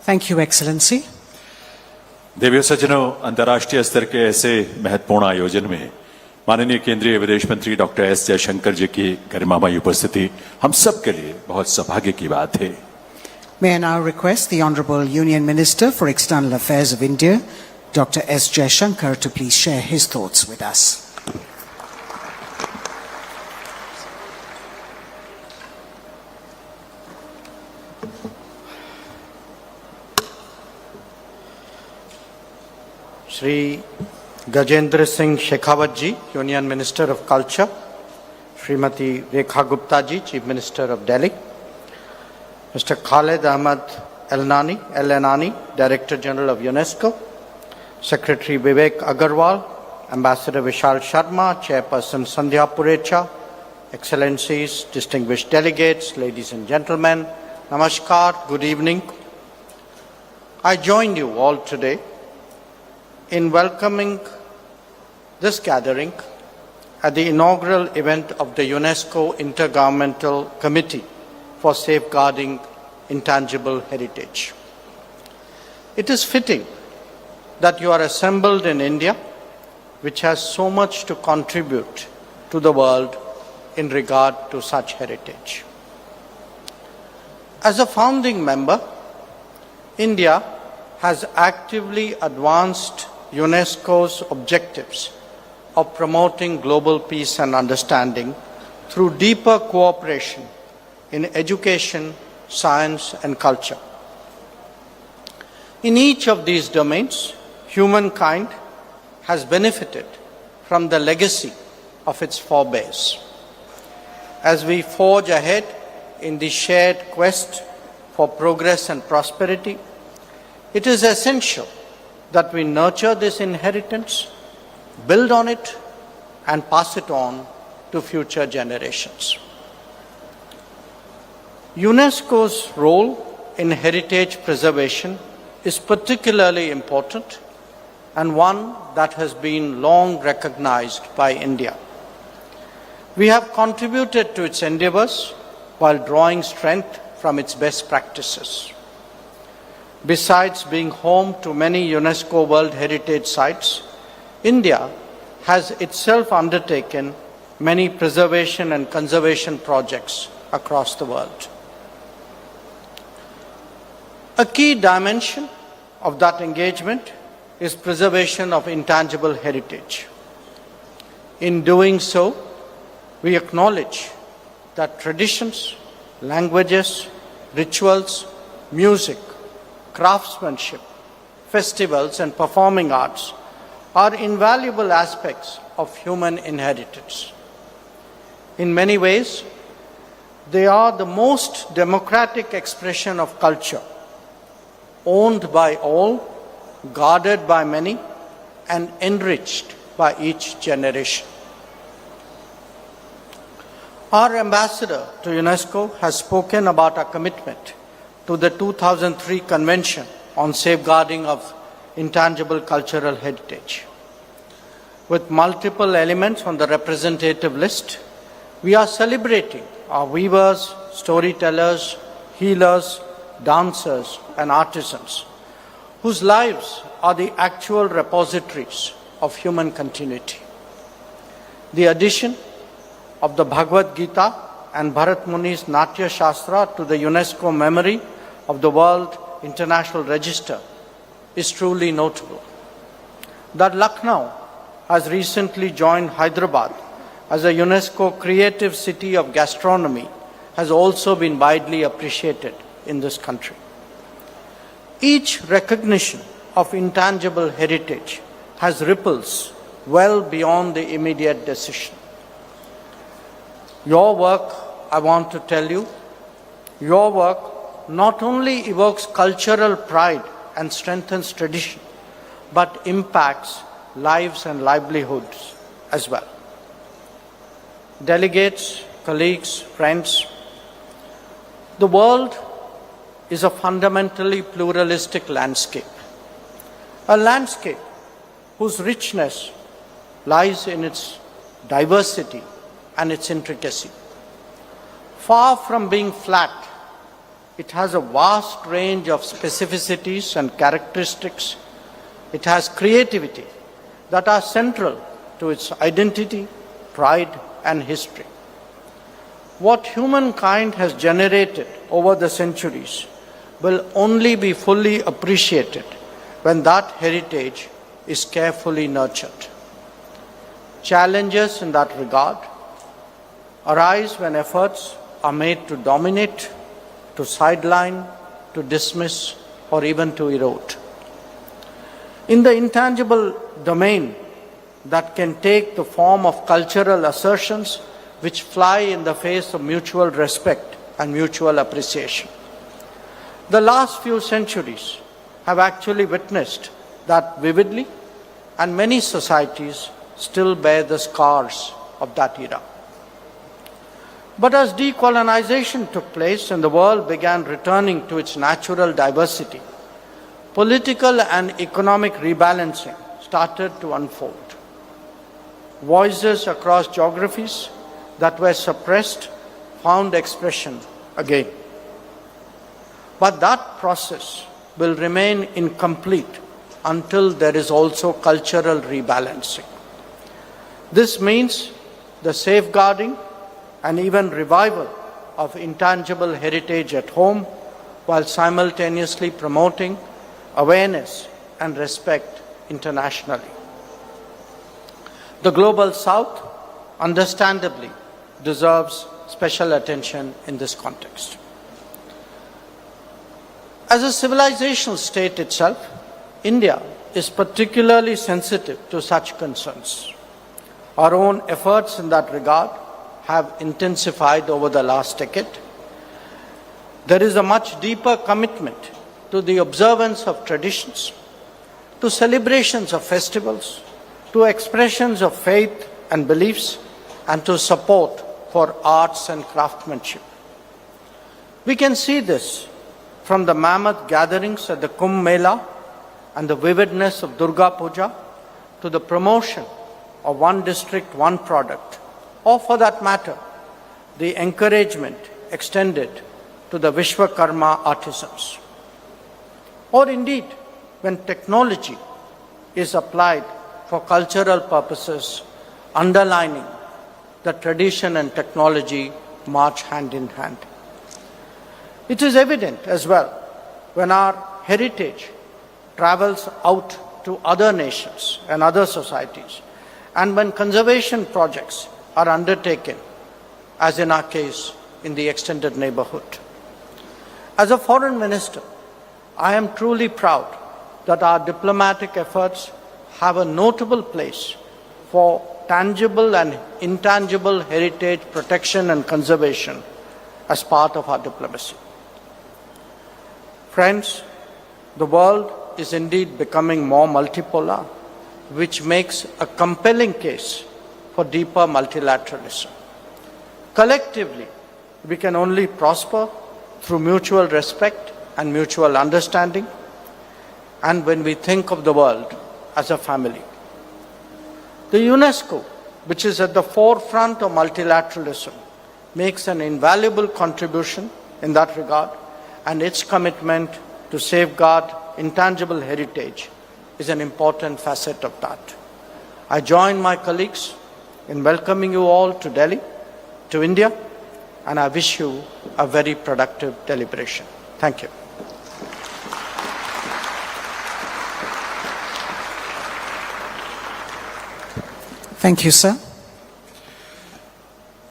Thank you, Excellency. देवियों सज्जनों, अंतर्राष्ट्रीय स्तर के ऐसे महत्वपूर्ण आयोजन में माननीय केंद्रीय विदेश मंत्री डॉक्टर एस जयशंकर जी की गरिमामयी उपस्थिति हम सब के लिए बहुत सौभाग्य की बात है. May I now request the Honourable Union Minister for External Affairs of India, Dr. S. Jayashankar, to please share his thoughts with us. Shri Gajendra Singh Shekhawat ji, Union Minister of Culture, Srimati Rekha Gupta ji, Chief Minister of Delhi, Mr. Khaled Ahmad El-Enani, Director General of UNESCO, Secretary Vivek Agarwal, Ambassador Vishal Sharma, Chairperson Sandhya Purecha, Excellencies, distinguished delegates, ladies and gentlemen, Namaskar, good evening. I join you all today in welcoming this gathering at the inaugural event of the UNESCO Intergovernmental Committee for Safeguarding Intangible Heritage. It is fitting that you are assembled in India, which has so much to contribute to the world in regard to such heritage. As a founding member, India has actively advanced UNESCO's objectives of promoting global peace and understanding through deeper cooperation in education, science, and culture. In each of these domains, humankind has benefited from the legacy of its forebears. As we forge ahead in the shared quest for progress and prosperity, it is essential that we nurture this inheritance, build on it, and pass it on to future generations. UNESCO's role in heritage preservation is particularly important and one that has been long recognized by India. We have contributed to its endeavors while drawing strength from its best practices. Besides being home to many UNESCO World Heritage Sites, India has itself undertaken many preservation and conservation projects across the world. A key dimension of that engagement is preservation of intangible heritage. In doing so, we acknowledge that traditions, languages, rituals, music, craftsmanship, festivals, and performing arts are invaluable aspects of human inheritance. In many ways, they are the most democratic expression of culture, owned by all, guarded by many, and enriched by each generation. Our ambassador to UNESCO has spoken about our commitment to the 2003 Convention on Safeguarding of Intangible Cultural Heritage. With multiple elements on the representative list, we are celebrating our weavers, storytellers, healers, dancers, and artisans, whose lives are the actual repositories of human continuity. The addition of the Bhagavad Gita and Bharat Muni's Natya Shastra to the UNESCO memory of the World International Register is truly notable. That Lucknow has recently joined Hyderabad as a UNESCO Creative City of Gastronomy has also been widely appreciated in this country. Each recognition of intangible heritage has ripples well beyond the immediate decision. Your work, I want to tell you, your work not only evokes cultural pride and strengthens tradition, but impacts lives and livelihoods as well. Delegates, colleagues, friends, the world is a fundamentally pluralistic landscape, a landscape whose richness lies in its diversity and its intricacy. Far from being flat, It has a vast range of specificities and characteristics. It has creativity that are central to its identity, pride, and history. What humankind has generated over the centuries will only be fully appreciated when that heritage is carefully nurtured. Challenges in that regard arise when efforts are made to dominate, to sideline, to dismiss, or even to erode. In the intangible domain that can take the form of cultural assertions which fly in the face of mutual respect and mutual appreciation. The last few centuries have actually witnessed that vividly, and many societies still bear the scars of that era. But as decolonization took place and the world began returning to its natural diversity, political and economic rebalancing started to unfold. Voices across geographies that were suppressed found expression again. But that process will remain incomplete until there is also cultural rebalancing. This means the safeguarding and even revival of intangible heritage at home while simultaneously promoting awareness and respect internationally. The Global South, understandably, deserves special attention in this context. As a civilizational state itself, India is particularly sensitive to such concerns. Our own efforts in that regard have intensified over the last decade. There is a much deeper commitment to the observance of traditions, to celebrations of festivals, to expressions of faith and beliefs, and to support for arts and craftsmanship. We can see this from the mammoth gatherings at the Kumbh Mela and the vividness of Durga Puja to the promotion of one district, one product, or for that matter, the encouragement extended to the Vishwakarma artisans. Or indeed, when technology is applied for cultural purposes, underlining that tradition and technology march hand in hand. It is evident as well when our heritage travels out to other nations and other societies, and when conservation projects are undertaken, as in our case in the extended neighborhood. As a foreign minister, I am truly proud that our diplomatic efforts have a notable place for tangible and intangible heritage protection and conservation as part of our diplomacy. Friends, the world is indeed becoming more multipolar, which makes a compelling case for deeper multilateralism. Collectively, we can only prosper through mutual respect and mutual understanding, and when we think of the world as a family. The UNESCO, which is at the forefront of multilateralism, makes an invaluable contribution in that regard, and its commitment to safeguard intangible heritage is an important facet of that. I join my colleagues in welcoming you all to Delhi, to India, and I wish you a very productive deliberation. Thank you. Thank you, sir.